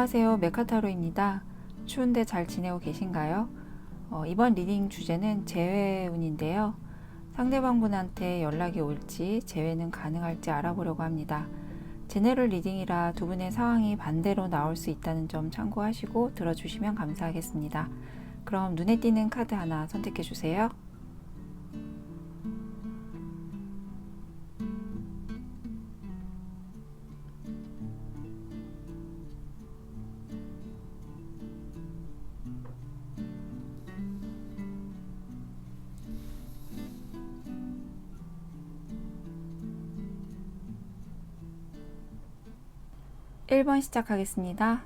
안녕하세요. 메카타로입니다. 추운데 잘 지내고 계신가요? 이번 리딩 주제는 재회운인데요. 상대방분한테 연락이 올지 재회는 가능할지 알아보려고 합니다. 제네럴 리딩이라 두 분의 상황이 반대로 나올 수 있다는 점 참고하시고 들어주시면 감사하겠습니다. 그럼 눈에 띄는 카드 하나 선택해 주세요. 1번 시작하겠습니다.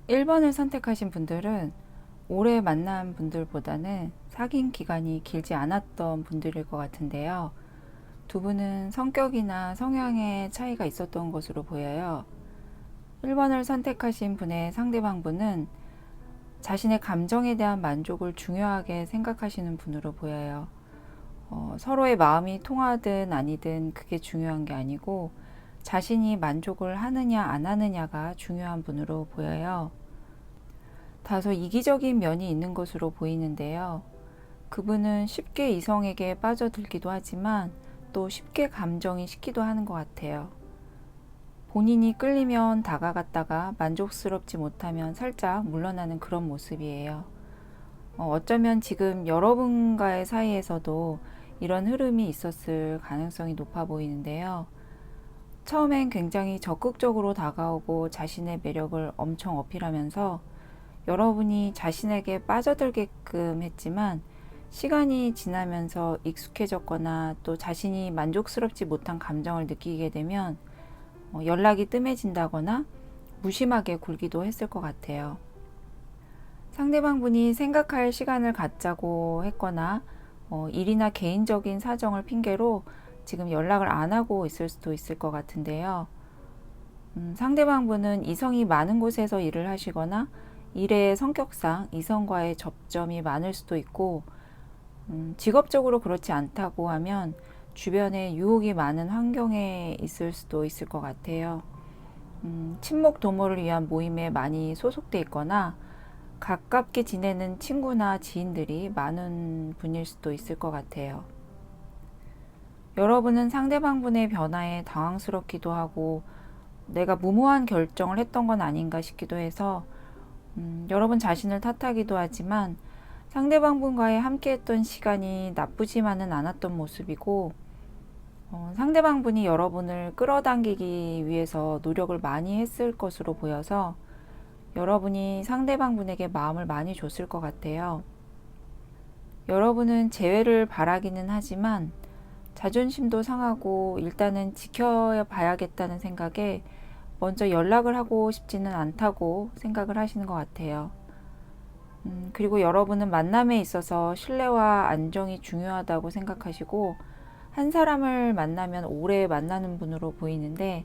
1번을 선택하신 분들은 오래 만난 분들보다는 사귄 기간이 길지 않았던 분들일 것 같은데요. 두 분은 성격이나 성향의 차이가 있었던 것으로 보여요. 1번을 선택하신 분의 상대방분은 자신의 감정에 대한 만족을 중요하게 생각하시는 분으로 보여요. 서로의 마음이 통하든 아니든 그게 중요한 게 아니고 자신이 만족을 하느냐 안 하느냐가 중요한 분으로 보여요. 다소 이기적인 면이 있는 것으로 보이는데요. 그분은 쉽게 이성에게 빠져들기도 하지만 또 쉽게 감정이 식기도 하는 것 같아요. 본인이 끌리면 다가갔다가 만족스럽지 못하면 살짝 물러나는 그런 모습이에요. 어쩌면 지금 여러분과의 사이에서도 이런 흐름이 있었을 가능성이 높아 보이는데요. 처음엔 굉장히 적극적으로 다가오고 자신의 매력을 엄청 어필하면서 여러분이 자신에게 빠져들게끔 했지만 시간이 지나면서 익숙해졌거나 또 자신이 만족스럽지 못한 감정을 느끼게 되면 연락이 뜸해진다거나 무심하게 굴기도 했을 것 같아요. 상대방분이 생각할 시간을 갖자고 했거나 일이나 개인적인 사정을 핑계로 지금 연락을 안 하고 있을 수도 있을 것 같은데요. 상대방분은 이성이 많은 곳에서 일을 하시거나 일의 성격상 이성과의 접점이 많을 수도 있고 직업적으로 그렇지 않다고 하면 주변에 유혹이 많은 환경에 있을 수도 있을 것 같아요. 친목 도모를 위한 모임에 많이 소속돼 있거나 가깝게 지내는 친구나 지인들이 많은 분일 수도 있을 것 같아요. 여러분은 상대방분의 변화에 당황스럽기도 하고 내가 무모한 결정을 했던 건 아닌가 싶기도 해서 여러분 자신을 탓하기도 하지만 상대방분과의 함께했던 시간이 나쁘지만은 않았던 모습이고 상대방분이 여러분을 끌어당기기 위해서 노력을 많이 했을 것으로 보여서 여러분이 상대방분에게 마음을 많이 줬을 것 같아요. 여러분은 재회를 바라기는 하지만 자존심도 상하고 일단은 지켜봐야겠다는 생각에 먼저 연락을 하고 싶지는 않다고 생각을 하시는 것 같아요. 그리고 여러분은 만남에 있어서 신뢰와 안정이 중요하다고 생각하시고 한 사람을 만나면 오래 만나는 분으로 보이는데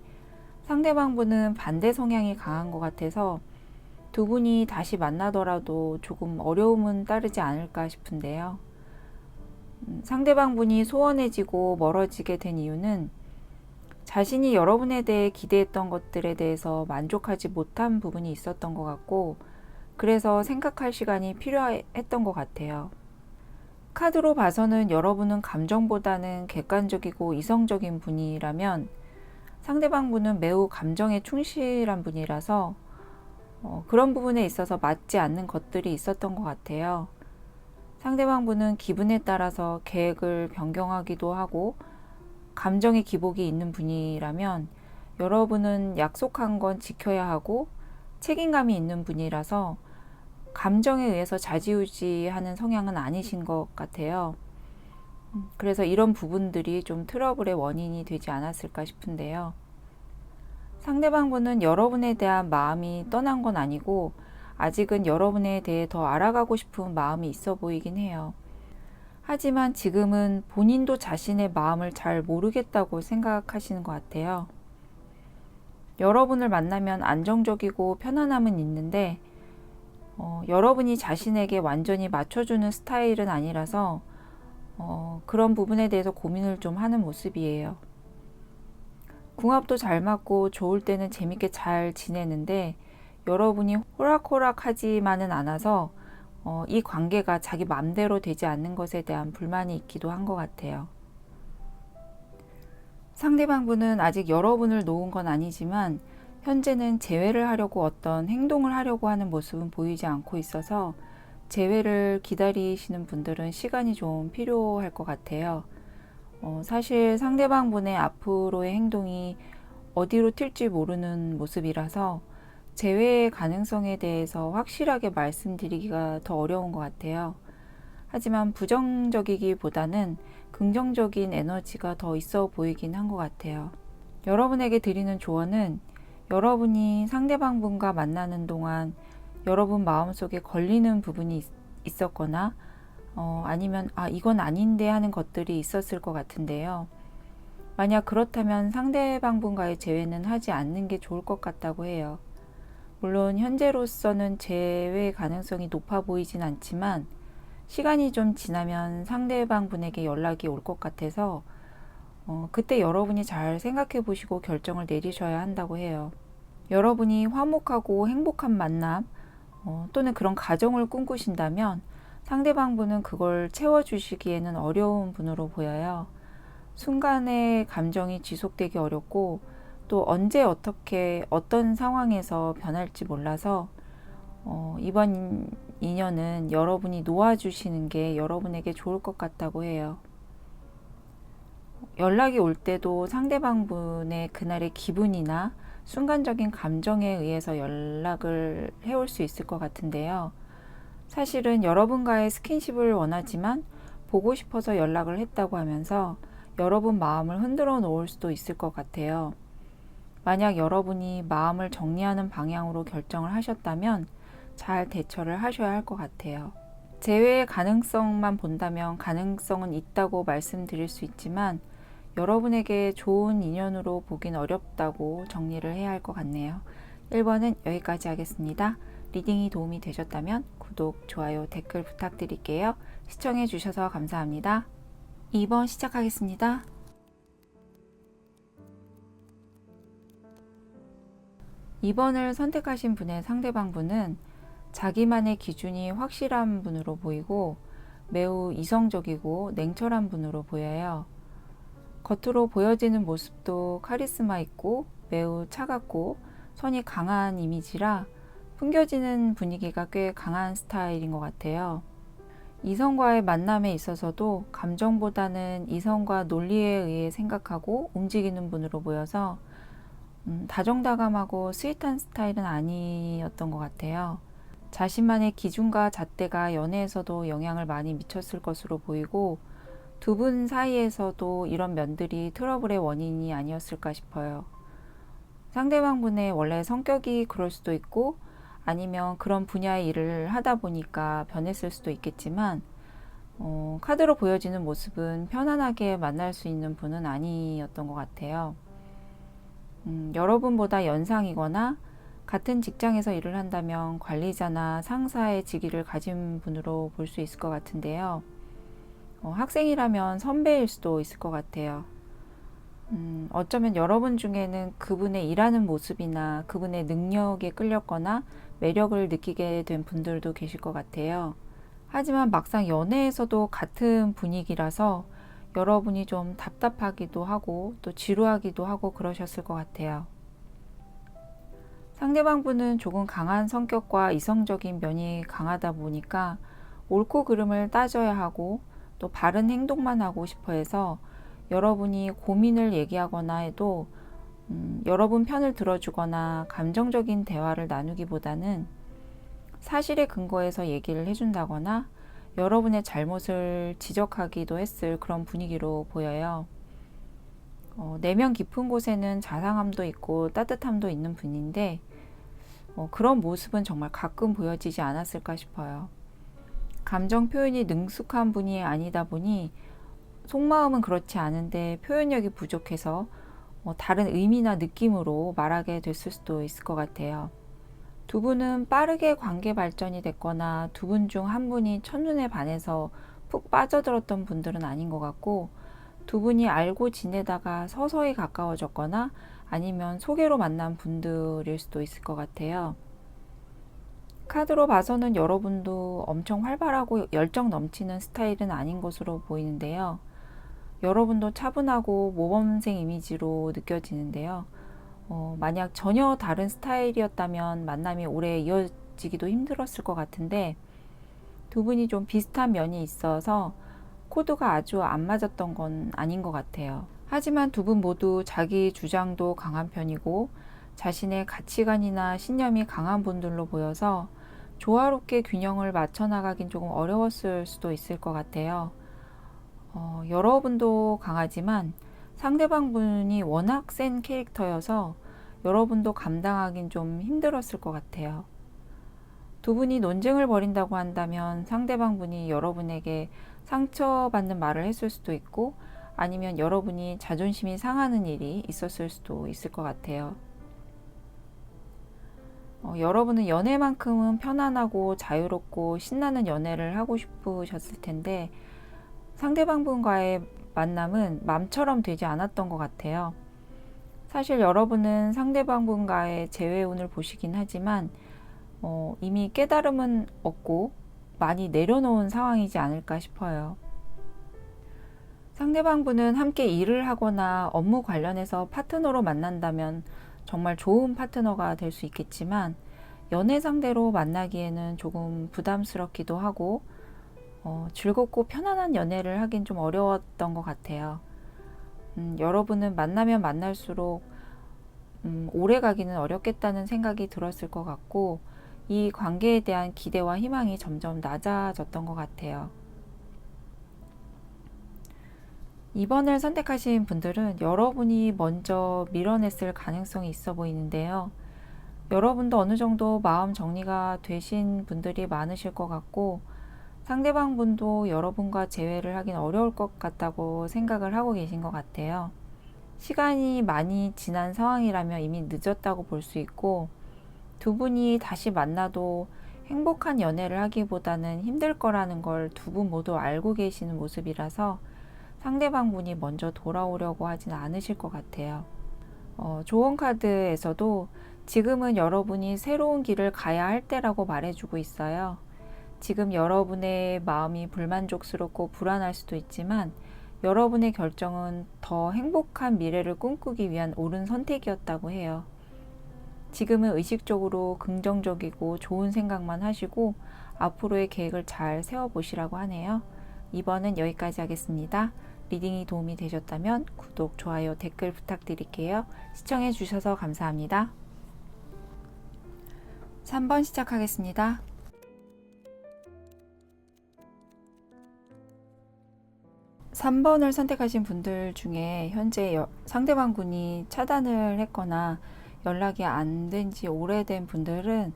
상대방분은 반대 성향이 강한 것 같아서 두 분이 다시 만나더라도 조금 어려움은 따르지 않을까 싶은데요. 상대방분이 소원해지고 멀어지게 된 이유는 자신이 여러분에 대해 기대했던 것들에 대해서 만족하지 못한 부분이 있었던 것 같고 그래서 생각할 시간이 필요했던 것 같아요. 카드로 봐서는 여러분은 감정보다는 객관적이고 이성적인 분이라면 상대방분은 매우 감정에 충실한 분이라서 그런 부분에 있어서 맞지 않는 것들이 있었던 것 같아요. 상대방분은 기분에 따라서 계획을 변경하기도 하고 감정의 기복이 있는 분이라면 여러분은 약속한 건 지켜야 하고 책임감이 있는 분이라서 감정에 의해서 좌지우지하는 성향은 아니신 것 같아요. 그래서 이런 부분들이 좀 트러블의 원인이 되지 않았을까 싶은데요. 상대방분은 여러분에 대한 마음이 떠난 건 아니고 아직은 여러분에 대해 더 알아가고 싶은 마음이 있어 보이긴 해요. 하지만 지금은 본인도 자신의 마음을 잘 모르겠다고 생각하시는 것 같아요. 여러분을 만나면 안정적이고 편안함은 있는데 여러분이 자신에게 완전히 맞춰주는 스타일은 아니라서 그런 부분에 대해서 고민을 좀 하는 모습이에요. 궁합도 잘 맞고 좋을 때는 재밌게 잘 지내는데 여러분이 호락호락하지만은 않아서 이 관계가 자기 맘대로 되지 않는 것에 대한 불만이 있기도 한 것 같아요. 상대방분은 아직 여러분을 놓은 건 아니지만 현재는 재회를 하려고 어떤 행동을 하려고 하는 모습은 보이지 않고 있어서 재회를 기다리시는 분들은 시간이 좀 필요할 것 같아요. 사실 상대방분의 앞으로의 행동이 어디로 튈지 모르는 모습이라서 재회의 가능성에 대해서 확실하게 말씀드리기가 더 어려운 것 같아요. 하지만 부정적이기보다는 긍정적인 에너지가 더 있어 보이긴 한 것 같아요. 여러분에게 드리는 조언은 여러분이 상대방분과 만나는 동안 여러분 마음속에 걸리는 부분이 있었거나 아니면 이건 아닌데 하는 것들이 있었을 것 같은데요. 만약 그렇다면 상대방분과의 재회는 하지 않는 게 좋을 것 같다고 해요. 물론 현재로서는 재회 가능성이 높아 보이진 않지만 시간이 좀 지나면 상대방분에게 연락이 올 것 같아서 그때 여러분이 잘 생각해 보시고 결정을 내리셔야 한다고 해요. 여러분이 화목하고 행복한 만남 또는 그런 가정을 꿈꾸신다면 상대방분은 그걸 채워주시기에는 어려운 분으로 보여요. 순간의 감정이 지속되기 어렵고 또 언제 어떻게 어떤 상황에서 변할지 몰라서 이번 인연은 여러분이 놓아주시는 게 여러분에게 좋을 것 같다고 해요. 연락이 올 때도 상대방분의 그날의 기분이나 순간적인 감정에 의해서 연락을 해올 수 있을 것 같은데요. 사실은 여러분과의 스킨십을 원하지만 보고 싶어서 연락을 했다고 하면서 여러분 마음을 흔들어 놓을 수도 있을 것 같아요. 만약 여러분이 마음을 정리하는 방향으로 결정을 하셨다면 잘 대처를 하셔야 할 것 같아요. 재회의 가능성만 본다면 가능성은 있다고 말씀드릴 수 있지만 여러분에게 좋은 인연으로 보긴 어렵다고 정리를 해야 할 것 같네요. 1번은 여기까지 하겠습니다. 리딩이 도움이 되셨다면 구독, 좋아요, 댓글 부탁드릴게요. 시청해 주셔서 감사합니다. 2번 시작하겠습니다. 2번을 선택하신 분의 상대방분은 자기만의 기준이 확실한 분으로 보이고 매우 이성적이고 냉철한 분으로 보여요. 겉으로 보여지는 모습도 카리스마 있고 매우 차갑고 선이 강한 이미지라 풍겨지는 분위기가 꽤 강한 스타일인 것 같아요. 이성과의 만남에 있어서도 감정보다는 이성과 논리에 의해 생각하고 움직이는 분으로 보여서 다정다감하고 스윗한 스타일은 아니었던 것 같아요. 자신만의 기준과 잣대가 연애에서도 영향을 많이 미쳤을 것으로 보이고 두 분 사이에서도 이런 면들이 트러블의 원인이 아니었을까 싶어요. 상대방분의 원래 성격이 그럴 수도 있고 아니면 그런 분야의 일을 하다 보니까 변했을 수도 있겠지만 카드로 보여지는 모습은 편안하게 만날 수 있는 분은 아니었던 것 같아요. 여러분보다 연상이거나 같은 직장에서 일을 한다면 관리자나 상사의 직위를 가진 분으로 볼 수 있을 것 같은데요. 학생이라면 선배일 수도 있을 것 같아요. 어쩌면 여러분 중에는 그분의 일하는 모습이나 그분의 능력에 끌렸거나 매력을 느끼게 된 분들도 계실 것 같아요. 하지만 막상 연애에서도 같은 분위기라서 여러분이 좀 답답하기도 하고 또 지루하기도 하고 그러셨을 것 같아요. 상대방분은 조금 강한 성격과 이성적인 면이 강하다 보니까 옳고 그름을 따져야 하고 또 바른 행동만 하고 싶어 해서 여러분이 고민을 얘기하거나 해도 여러분 편을 들어주거나 감정적인 대화를 나누기보다는 사실에 근거해서 얘기를 해준다거나 여러분의 잘못을 지적하기도 했을 그런 분위기로 보여요. 내면 깊은 곳에는 자상함도 있고 따뜻함도 있는 분인데 그런 모습은 정말 가끔 보여지지 않았을까 싶어요. 감정 표현이 능숙한 분이 아니다 보니 속마음은 그렇지 않은데 표현력이 부족해서 다른 의미나 느낌으로 말하게 됐을 수도 있을 것 같아요. 두 분은 빠르게 관계 발전이 됐거나 두 분 중 한 분이 첫눈에 반해서 푹 빠져들었던 분들은 아닌 것 같고, 두 분이 알고 지내다가 서서히 가까워졌거나 아니면 소개로 만난 분들일 수도 있을 것 같아요. 카드로 봐서는 여러분도 엄청 활발하고 열정 넘치는 스타일은 아닌 것으로 보이는데요. 여러분도 차분하고 모범생 이미지로 느껴지는데요. 만약 전혀 다른 스타일이었다면 만남이 오래 이어지기도 힘들었을 것 같은데, 두 분이 좀 비슷한 면이 있어서 코드가 아주 안 맞았던 건 아닌 것 같아요. 하지만 두 분 모두 자기 주장도 강한 편이고 자신의 가치관이나 신념이 강한 분들로 보여서 조화롭게 균형을 맞춰 나가긴 조금 어려웠을 수도 있을 것 같아요. 여러분도 강하지만 상대방 분이 워낙 센 캐릭터여서 여러분도 감당하긴 좀 힘들었을 것 같아요. 두 분이 논쟁을 벌인다고 한다면 상대방 분이 여러분에게 상처받는 말을 했을 수도 있고, 아니면 여러분이 자존심이 상하는 일이 있었을 수도 있을 것 같아요. 여러분은 연애만큼은 편안하고 자유롭고 신나는 연애를 하고 싶으셨을 텐데, 상대방 분과의 만남은 맘처럼 되지 않았던 것 같아요. 사실 여러분은 상대방 분과의 재회운을 보시긴 하지만 이미 깨달음은 없고 많이 내려놓은 상황이지 않을까 싶어요. 상대방 분은 함께 일을 하거나 업무 관련해서 파트너로 만난다면 정말 좋은 파트너가 될 수 있겠지만, 연애 상대로 만나기에는 조금 부담스럽기도 하고 즐겁고 편안한 연애를 하긴 좀 어려웠던 것 같아요. 여러분은 만나면 만날수록 오래 가기는 어렵겠다는 생각이 들었을 것 같고, 이 관계에 대한 기대와 희망이 점점 낮아졌던 것 같아요. 이번을 선택하신 분들은 여러분이 먼저 밀어냈을 가능성이 있어 보이는데요. 여러분도 어느 정도 마음 정리가 되신 분들이 많으실 것 같고, 상대방 분도 여러분과 재회를 하긴 어려울 것 같다고 생각을 하고 계신 것 같아요. 시간이 많이 지난 상황이라면 이미 늦었다고 볼 수 있고, 두 분이 다시 만나도 행복한 연애를 하기보다는 힘들 거라는 걸 두 분 모두 알고 계시는 모습이라서 상대방 분이 먼저 돌아오려고 하진 않으실 것 같아요. 조언 카드에서도 지금은 여러분이 새로운 길을 가야 할 때라고 말해주고 있어요. 지금 여러분의 마음이 불만족스럽고 불안할 수도 있지만 여러분의 결정은 더 행복한 미래를 꿈꾸기 위한 옳은 선택이었다고 해요. 지금은 의식적으로 긍정적이고 좋은 생각만 하시고 앞으로의 계획을 잘 세워보시라고 하네요. 이번은 여기까지 하겠습니다. 리딩이 도움이 되셨다면 구독, 좋아요, 댓글 부탁드릴게요. 시청해 주셔서 감사합니다. 3번 시작하겠습니다. (3번을) 선택하신 분들 중에 현재 상대방 분이 차단을 했거나 연락이 안 된 지 오래된 분들은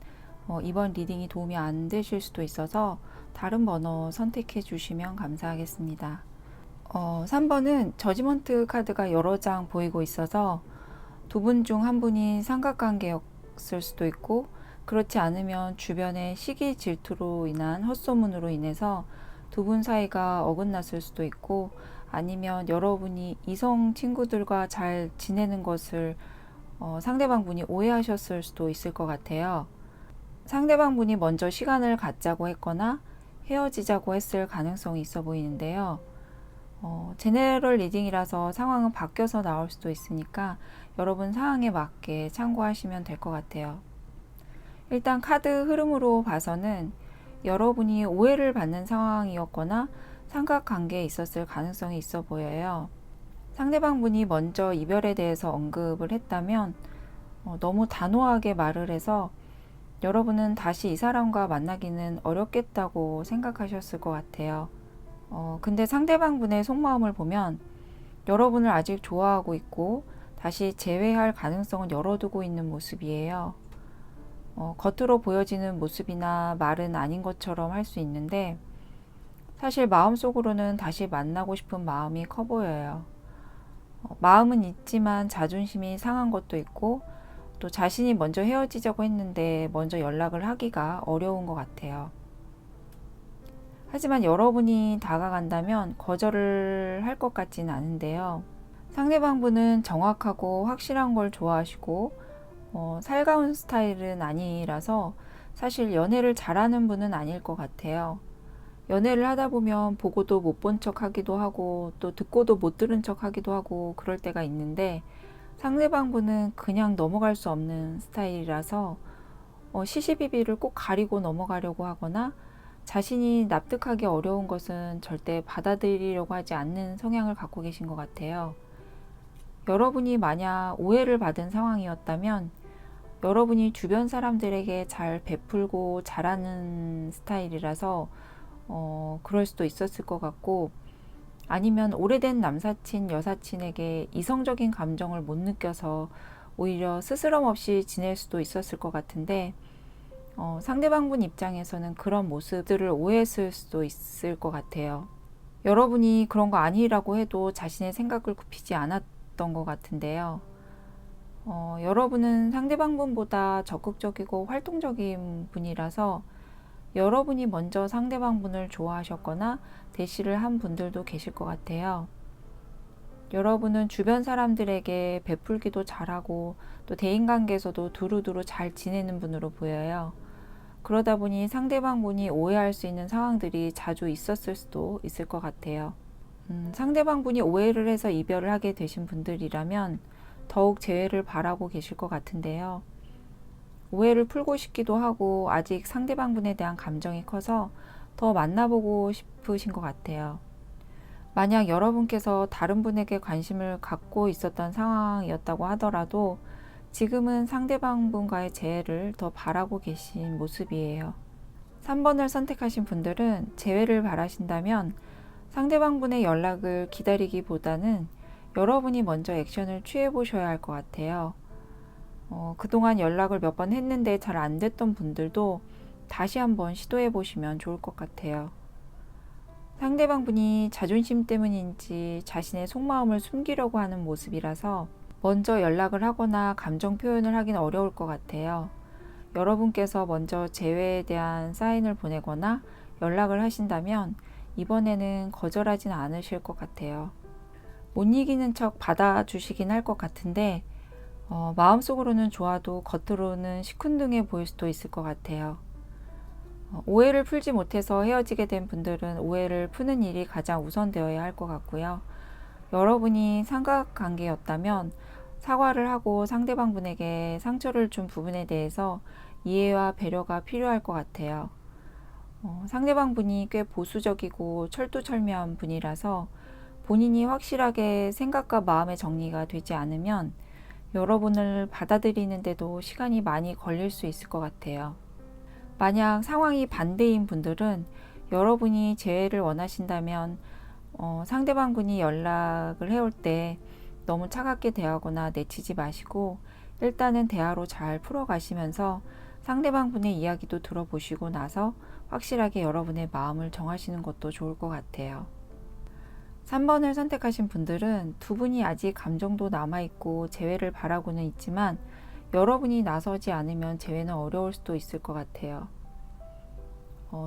이번 리딩이 도움이 안 되실 수도 있어서 다른 번호 선택해 주시면 감사하겠습니다. 3번은 저지먼트 카드가 여러 장 보이고 있어서 두 분 중 한 분이 삼각관계였을 수도 있고, 그렇지 않으면 주변의 시기 질투로 인한 헛소문으로 인해서 두 분 사이가 어긋났을 수도 있고, 아니면 여러분이 이성 친구들과 잘 지내는 것을 상대방 분이 오해하셨을 수도 있을 것 같아요. 상대방 분이 먼저 시간을 갖자고 했거나 헤어지자고 했을 가능성이 있어 보이는데요. 제네럴 리딩이라서 상황은 바뀌어서 나올 수도 있으니까 여러분 상황에 맞게 참고하시면 될 것 같아요. 일단 카드 흐름으로 봐서는 여러분이 오해를 받는 상황이었거나 삼각관계에 있었을 가능성이 있어 보여요. 상대방 분이 먼저 이별에 대해서 언급을 했다면 너무 단호하게 말을 해서 여러분은 다시 이 사람과 만나기는 어렵겠다고 생각하셨을 것 같아요. 근데 상대방 분의 속마음을 보면 여러분을 아직 좋아하고 있고 다시 재회할 가능성은 열어두고 있는 모습이에요. 겉으로 보여지는 모습이나 말은 아닌 것처럼 할 수 있는데 사실 마음속으로는 다시 만나고 싶은 마음이 커 보여요. 마음은 있지만 자존심이 상한 것도 있고, 또 자신이 먼저 헤어지자고 했는데 먼저 연락을 하기가 어려운 것 같아요. 하지만 여러분이 다가간다면 거절을 할 것 같진 않은데요. 상대방분은 정확하고 확실한 걸 좋아하시고 살가운 스타일은 아니라서 사실 연애를 잘하는 분은 아닐 것 같아요. 연애를 하다 보면 보고도 못 본 척 하기도 하고 또 듣고도 못 들은 척 하기도 하고 그럴 때가 있는데, 상대방분은 그냥 넘어갈 수 없는 스타일이라서 시시비비를 꼭 가리고 넘어가려고 하거나 자신이 납득하기 어려운 것은 절대 받아들이려고 하지 않는 성향을 갖고 계신 것 같아요. 여러분이 만약 오해를 받은 상황이었다면 여러분이 주변 사람들에게 잘 베풀고 잘하는 스타일이라서 그럴 수도 있었을 것 같고, 아니면 오래된 남사친, 여사친에게 이성적인 감정을 못 느껴서 오히려 스스럼 없이 지낼 수도 있었을 것 같은데, 상대방분 입장에서는 그런 모습들을 오해했을 수도 있을 것 같아요. 여러분이 그런 거 아니라고 해도 자신의 생각을 굽히지 않았던 것 같은데요. 여러분은 상대방분보다 적극적이고 활동적인 분이라서 여러분이 먼저 상대방분을 좋아하셨거나 대시를 한 분들도 계실 것 같아요. 여러분은 주변 사람들에게 베풀기도 잘하고 또 대인관계에서도 두루두루 잘 지내는 분으로 보여요. 그러다 보니 상대방분이 오해할 수 있는 상황들이 자주 있었을 수도 있을 것 같아요. 상대방분이 오해를 해서 이별을 하게 되신 분들이라면 더욱 재회를 바라고 계실 것 같은데요. 오해를 풀고 싶기도 하고 아직 상대방분에 대한 감정이 커서 더 만나보고 싶으신 것 같아요. 만약 여러분께서 다른 분에게 관심을 갖고 있었던 상황이었다고 하더라도 지금은 상대방분과의 재회를 더 바라고 계신 모습이에요. 3번을 선택하신 분들은 재회를 바라신다면 상대방분의 연락을 기다리기보다는 여러분이 먼저 액션을 취해 보셔야 할 것 같아요. 그동안 연락을 몇 번 했는데 잘 안 됐던 분들도 다시 한번 시도해 보시면 좋을 것 같아요. 상대방분이 자존심 때문인지 자신의 속마음을 숨기려고 하는 모습이라서 먼저 연락을 하거나 감정 표현을 하긴 어려울 것 같아요. 여러분께서 먼저 재회에 대한 사인을 보내거나 연락을 하신다면 이번에는 거절하진 않으실 것 같아요. 못 이기는 척 받아주시긴 할 것 같은데 마음속으로는 좋아도 겉으로는 시큰둥해 보일 수도 있을 것 같아요. 오해를 풀지 못해서 헤어지게 된 분들은 오해를 푸는 일이 가장 우선되어야 할 것 같고요. 여러분이 삼각관계였다면 사과를 하고 상대방분에게 상처를 준 부분에 대해서 이해와 배려가 필요할 것 같아요. 상대방분이 꽤 보수적이고 철두철미한 분이라서 본인이 확실하게 생각과 마음의 정리가 되지 않으면 여러분을 받아들이는데도 시간이 많이 걸릴 수 있을 것 같아요. 만약 상황이 반대인 분들은 여러분이 재회를 원하신다면 상대방분이 연락을 해올 때 너무 차갑게 대하거나 내치지 마시고 일단은 대화로 잘 풀어가시면서 상대방분의 이야기도 들어보시고 나서 확실하게 여러분의 마음을 정하시는 것도 좋을 것 같아요. 3번을 선택하신 분들은 두 분이 아직 감정도 남아있고 재회를 바라고는 있지만 여러분이 나서지 않으면 재회는 어려울 수도 있을 것 같아요.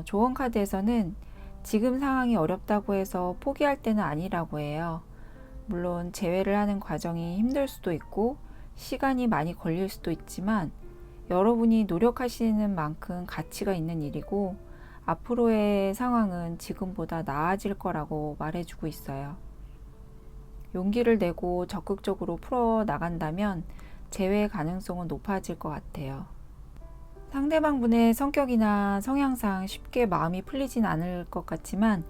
조언 카드에서는 지금 상황이 어렵다고 해서 포기할 때는 아니라고 해요. 물론 재회를 하는 과정이 힘들 수도 있고 시간이 많이 걸릴 수도 있지만 여러분이 노력하시는 만큼 가치가 있는 일이고 앞으로의 상황은 지금보다 나아질 거라고 말해주고 있어요. 용기를 내고 적극적으로 풀어 나간다면 재회 가능성은 높아질 것 같아요. 상대방분의 성격이나 성향상 쉽게 마음이 풀리진 않을 것 같지만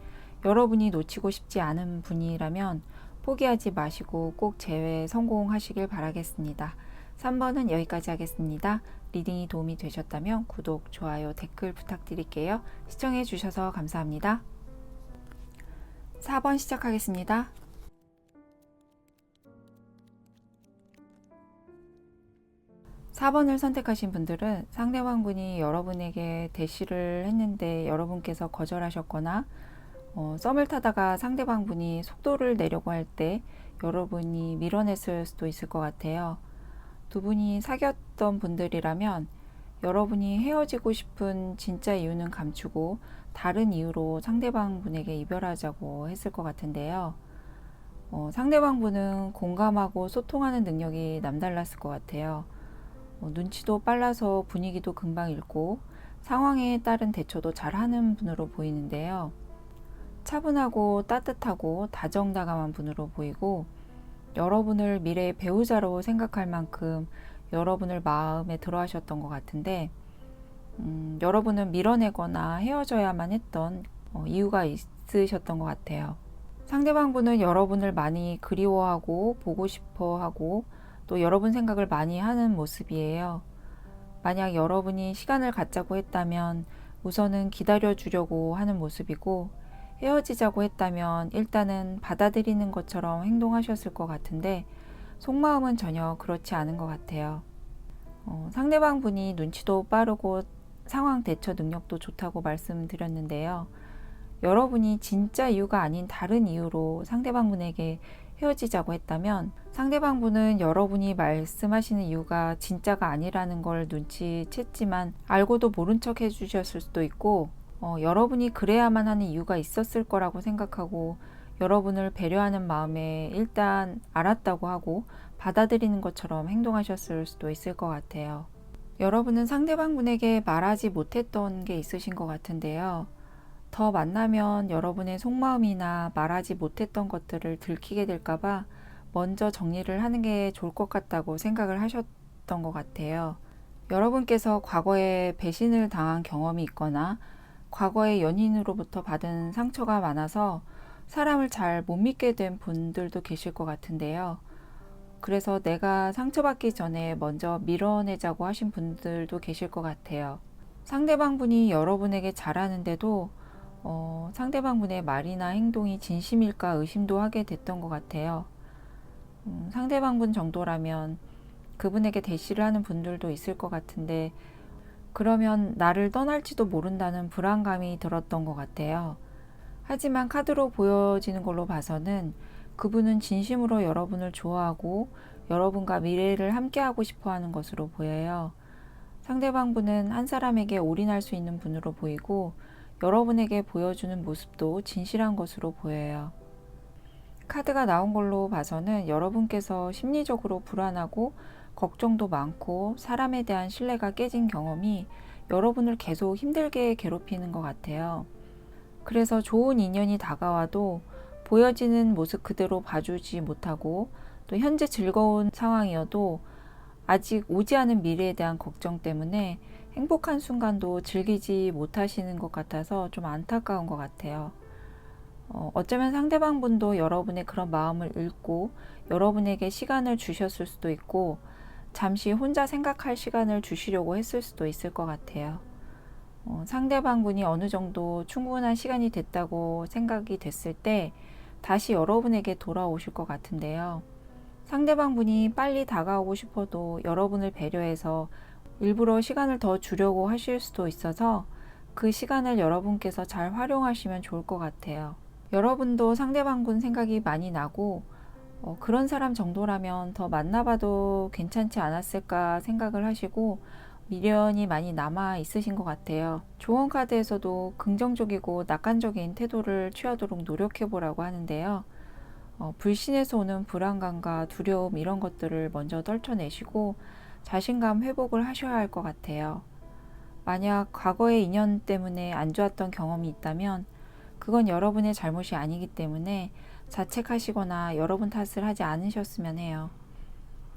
여러분이 놓치고 싶지 않은 분이라면 포기하지 마시고 꼭 재회에 성공하시길 바라겠습니다. 3번은 여기까지 하겠습니다. 리딩이 도움이 되셨다면 구독, 좋아요, 댓글 부탁드릴게요. 시청해 주셔서 감사합니다. 4번 시작하겠습니다. 4번을 선택하신 분들은 상대방분이 여러분에게 대시를 했는데 여러분께서 거절하셨거나 썸을 타다가 상대방분이 속도를 내려고 할 때 여러분이 밀어냈을 수도 있을 것 같아요. 두 분이 사귀었던 분들이라면 여러분이 헤어지고 싶은 진짜 이유는 감추고 다른 이유로 상대방 분에게 이별하자고 했을 것 같은데요. 상대방 분은 공감하고 소통하는 능력이 남달랐을 것 같아요. 눈치도 빨라서 분위기도 금방 읽고 상황에 따른 대처도 잘하는 분으로 보이는데요. 차분하고 따뜻하고 다정다감한 분으로 보이고 여러분을 미래의 배우자로 생각할 만큼 여러분을 마음에 들어 하셨던 것 같은데 여러분은 밀어내거나 헤어져야만 했던 이유가 있으셨던 것 같아요. 상대방 분은 여러분을 많이 그리워하고 보고 싶어 하고 또 여러분 생각을 많이 하는 모습이에요. 만약 여러분이 시간을 갖자고 했다면 우선은 기다려 주려고 하는 모습이고 헤어지자고 했다면 일단은 받아들이는 것처럼 행동하셨을 것 같은데 속마음은 전혀 그렇지 않은 것 같아요. 상대방 분이 눈치도 빠르고 상황 대처 능력도 좋다고 말씀드렸는데요. 여러분이 진짜 이유가 아닌 다른 이유로 상대방 분에게 헤어지자고 했다면 상대방 분은 여러분이 말씀하시는 이유가 진짜가 아니라는 걸 눈치챘지만 알고도 모른 척 해주셨을 수도 있고 여러분이 그래야만 하는 이유가 있었을 거라고 생각하고 여러분을 배려하는 마음에 일단 알았다고 하고 받아들이는 것처럼 행동하셨을 수도 있을 것 같아요. 여러분은 상대방 분에게 말하지 못했던 게 있으신 것 같은데요. 더 만나면 여러분의 속마음이나 말하지 못했던 것들을 들키게 될까봐 먼저 정리를 하는 게 좋을 것 같다고 생각을 하셨던 것 같아요. 여러분께서 과거에 배신을 당한 경험이 있거나 과거의 연인으로부터 받은 상처가 많아서 사람을 잘 못 믿게 된 분들도 계실 것 같은데요. 그래서 내가 상처받기 전에 먼저 밀어내자고 하신 분들도 계실 것 같아요. 상대방 분이 여러분에게 잘하는데도 상대방 분의 말이나 행동이 진심일까 의심도 하게 됐던 것 같아요. 상대방 분 정도라면 그분에게 대시를 하는 분들도 있을 것 같은데 그러면 나를 떠날지도 모른다는 불안감이 들었던 것 같아요. 하지만 카드로 보여지는 걸로 봐서는 그분은 진심으로 여러분을 좋아하고 여러분과 미래를 함께하고 싶어 하는 것으로 보여요. 상대방 분은 한 사람에게 올인할 수 있는 분으로 보이고 여러분에게 보여주는 모습도 진실한 것으로 보여요. 카드가 나온 걸로 봐서는 여러분께서 심리적으로 불안하고 걱정도 많고 사람에 대한 신뢰가 깨진 경험이 여러분을 계속 힘들게 괴롭히는 것 같아요. 그래서 좋은 인연이 다가와도 보여지는 모습 그대로 봐주지 못하고 또 현재 즐거운 상황이어도 아직 오지 않은 미래에 대한 걱정 때문에 행복한 순간도 즐기지 못하시는 것 같아서 좀 안타까운 것 같아요. 어쩌면 상대방 분도 여러분의 그런 마음을 읽고 여러분에게 시간을 주셨을 수도 있고 잠시 혼자 생각할 시간을 주시려고 했을 수도 있을 것 같아요. 상대방 분이 어느 정도 충분한 시간이 됐다고 생각이 됐을 때 다시 여러분에게 돌아오실 것 같은데요. 상대방 분이 빨리 다가오고 싶어도 여러분을 배려해서 일부러 시간을 더 주려고 하실 수도 있어서 그 시간을 여러분께서 잘 활용하시면 좋을 것 같아요. 여러분도 상대방 분 생각이 많이 나고 그런 사람 정도라면 더 만나봐도 괜찮지 않았을까 생각을 하시고 미련이 많이 남아 있으신 것 같아요. 조언 카드에서도 긍정적이고 낙관적인 태도를 취하도록 노력해 보라고 하는데요. 불신에서 오는 불안감과 두려움 이런 것들을 먼저 떨쳐내시고 자신감 회복을 하셔야 할 것 같아요. 만약 과거의 인연 때문에 안 좋았던 경험이 있다면 그건 여러분의 잘못이 아니기 때문에 자책하시거나 여러분 탓을 하지 않으셨으면 해요.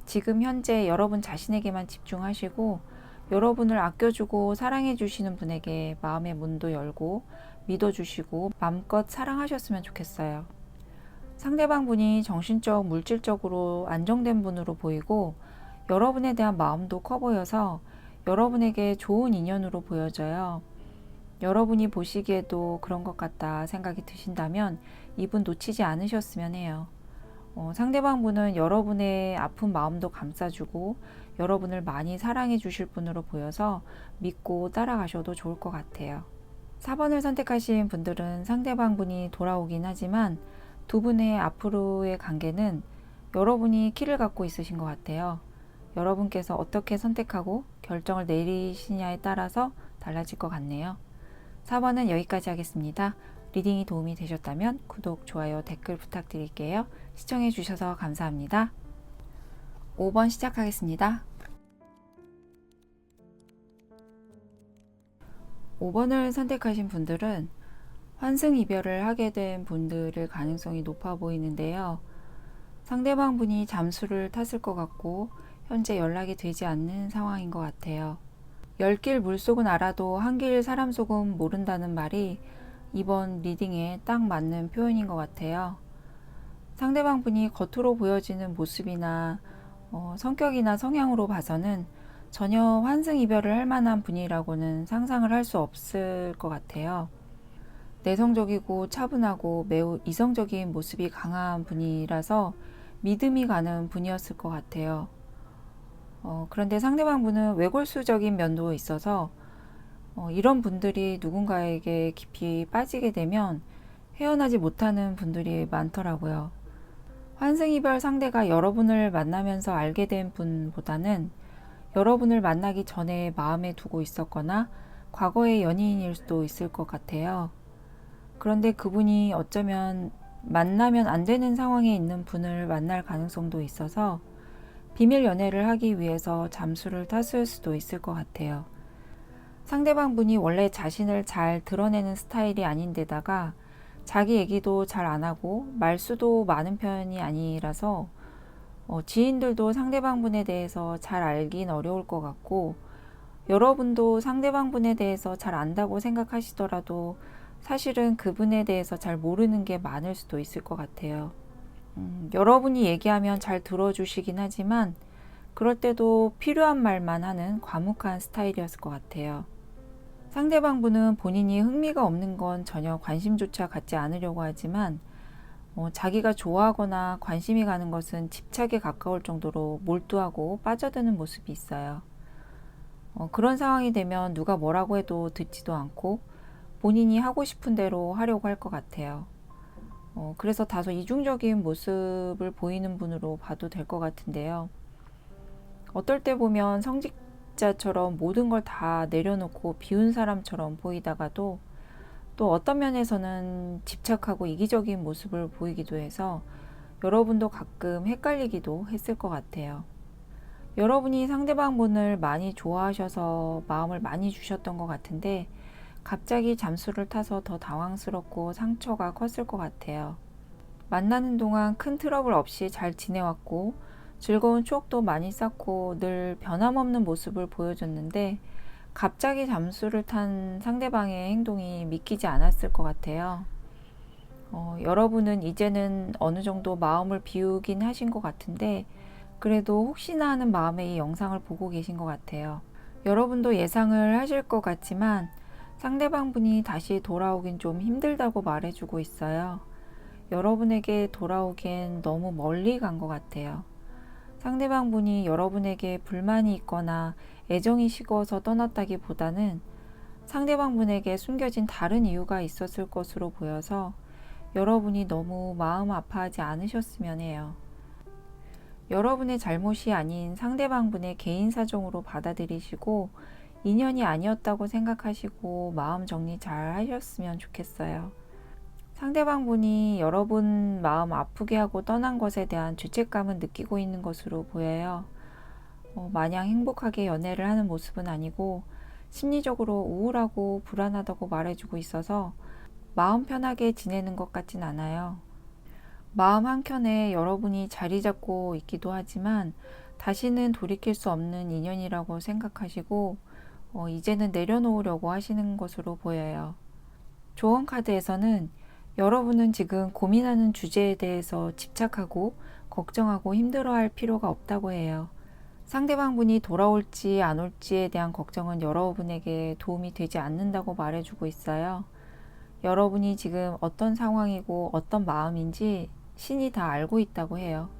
지금 현재 여러분 자신에게만 집중하시고 여러분을 아껴주고 사랑해주시는 분에게 마음의 문도 열고 믿어주시고 마음껏 사랑하셨으면 좋겠어요. 상대방 분이 정신적, 물질적으로 안정된 분으로 보이고 여러분에 대한 마음도 커 보여서 여러분에게 좋은 인연으로 보여져요. 여러분이 보시기에도 그런 것 같다 생각이 드신다면 이분 놓치지 않으셨으면 해요. 상대방 분은 여러분의 아픈 마음도 감싸주고 여러분을 많이 사랑해 주실 분으로 보여서 믿고 따라가셔도 좋을 것 같아요. 4번을 선택하신 분들은 상대방 분이 돌아오긴 하지만 두 분의 앞으로의 관계는 여러분이 키를 갖고 있으신 것 같아요. 여러분께서 어떻게 선택하고 결정을 내리시냐에 따라서 달라질 것 같네요. 4번은 여기까지 하겠습니다. 리딩이 도움이 되셨다면 구독, 좋아요, 댓글 부탁드릴게요. 시청해 주셔서 감사합니다. 5번 시작하겠습니다. 5번을 선택하신 분들은 환승 이별을 하게 된 분들일 가능성이 높아 보이는데요. 상대방 분이 잠수를 탔을 것 같고 현재 연락이 되지 않는 상황인 것 같아요. 열길 물속은 알아도 한길 사람 속은 모른다는 말이 이번 리딩에 딱 맞는 표현인 것 같아요. 상대방 분이 겉으로 보여지는 모습이나 성격이나 성향으로 봐서는 전혀 환승 이별을 할 만한 분이라고는 상상을 할 수 없을 것 같아요. 내성적이고 차분하고 매우 이성적인 모습이 강한 분이라서 믿음이 가는 분이었을 것 같아요. 그런데 상대방 분은 외골수적인 면도 있어서 이런 분들이 누군가에게 깊이 빠지게 되면 헤어나지 못하는 분들이 많더라고요. 환승이별 상대가 여러분을 만나면서 알게 된 분보다는 여러분을 만나기 전에 마음에 두고 있었거나 과거의 연인일 수도 있을 것 같아요. 그런데 그분이 어쩌면 만나면 안 되는 상황에 있는 분을 만날 가능성도 있어서 비밀 연애를 하기 위해서 잠수를 탔을 수도 있을 것 같아요. 상대방 분이 원래 자신을 잘 드러내는 스타일이 아닌데다가 자기 얘기도 잘 안 하고 말수도 많은 편이 아니라서 지인들도 상대방 분에 대해서 잘 알긴 어려울 것 같고 여러분도 상대방 분에 대해서 잘 안다고 생각하시더라도 사실은 그분에 대해서 잘 모르는 게 많을 수도 있을 것 같아요. 여러분이 얘기하면 잘 들어주시긴 하지만 그럴 때도 필요한 말만 하는 과묵한 스타일이었을 것 같아요. 상대방 분은 본인이 흥미가 없는 건 전혀 관심조차 갖지 않으려고 하지만 자기가 좋아하거나 관심이 가는 것은 집착에 가까울 정도로 몰두하고 빠져드는 모습이 있어요. 그런 상황이 되면 누가 뭐라고 해도 듣지도 않고 본인이 하고 싶은 대로 하려고 할 것 같아요. 그래서 다소 이중적인 모습을 보이는 분으로 봐도 될 것 같은데요. 어떨 때 보면 성직자처럼 모든 걸 다 내려놓고 비운 사람처럼 보이다가도 또 어떤 면에서는 집착하고 이기적인 모습을 보이기도 해서 여러분도 가끔 헷갈리기도 했을 것 같아요. 여러분이 상대방 분을 많이 좋아하셔서 마음을 많이 주셨던 것 같은데 갑자기 잠수를 타서 더 당황스럽고 상처가 컸을 것 같아요. 만나는 동안 큰 트러블 없이 잘 지내왔고 즐거운 추억도 많이 쌓고 늘 변함없는 모습을 보여줬는데 갑자기 잠수를 탄 상대방의 행동이 믿기지 않았을 것 같아요. 여러분은 이제는 어느 정도 마음을 비우긴 하신 것 같은데 그래도 혹시나 하는 마음에 이 영상을 보고 계신 것 같아요. 여러분도 예상을 하실 것 같지만 상대방 분이 다시 돌아오긴 좀 힘들다고 말해주고 있어요. 여러분에게 돌아오기엔 너무 멀리 간 것 같아요. 상대방 분이 여러분에게 불만이 있거나 애정이 식어서 떠났다기보다는 상대방 분에게 숨겨진 다른 이유가 있었을 것으로 보여서 여러분이 너무 마음 아파하지 않으셨으면 해요. 여러분의 잘못이 아닌 상대방 분의 개인 사정으로 받아들이시고 인연이 아니었다고 생각하시고 마음 정리 잘 하셨으면 좋겠어요. 상대방 분이 여러분 마음 아프게 하고 떠난 것에 대한 죄책감은 느끼고 있는 것으로 보여요. 마냥 행복하게 연애를 하는 모습은 아니고 심리적으로 우울하고 불안하다고 말해주고 있어서 마음 편하게 지내는 것 같진 않아요. 마음 한켠에 여러분이 자리 잡고 있기도 하지만 다시는 돌이킬 수 없는 인연이라고 생각하시고 이제는 내려놓으려고 하시는 것으로 보여요. 조언 카드에서는 여러분은 지금 고민하는 주제에 대해서 집착하고 걱정하고 힘들어할 필요가 없다고 해요. 상대방 분이 돌아올지 안 올지에 대한 걱정은 여러분에게 도움이 되지 않는다고 말해주고 있어요. 여러분이 지금 어떤 상황이고 어떤 마음인지 신이 다 알고 있다고 해요.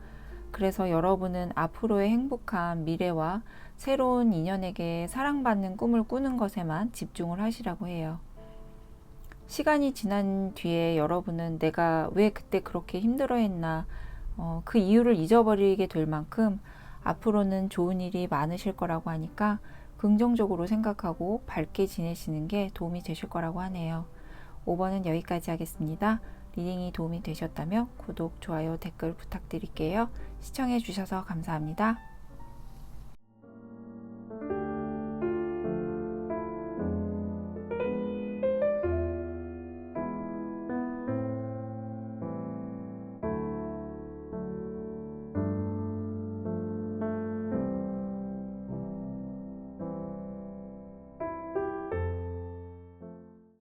그래서 여러분은 앞으로의 행복한 미래와 새로운 인연에게 사랑받는 꿈을 꾸는 것에만 집중을 하시라고 해요. 시간이 지난 뒤에 여러분은 내가 왜 그때 그렇게 힘들어했나 그 이유를 잊어버리게 될 만큼 앞으로는 좋은 일이 많으실 거라고 하니까 긍정적으로 생각하고 밝게 지내시는 게 도움이 되실 거라고 하네요. 5번은 여기까지 하겠습니다. 리딩이 도움이 되셨다면 구독, 좋아요, 댓글 부탁드릴게요. 시청해 주셔서 감사합니다.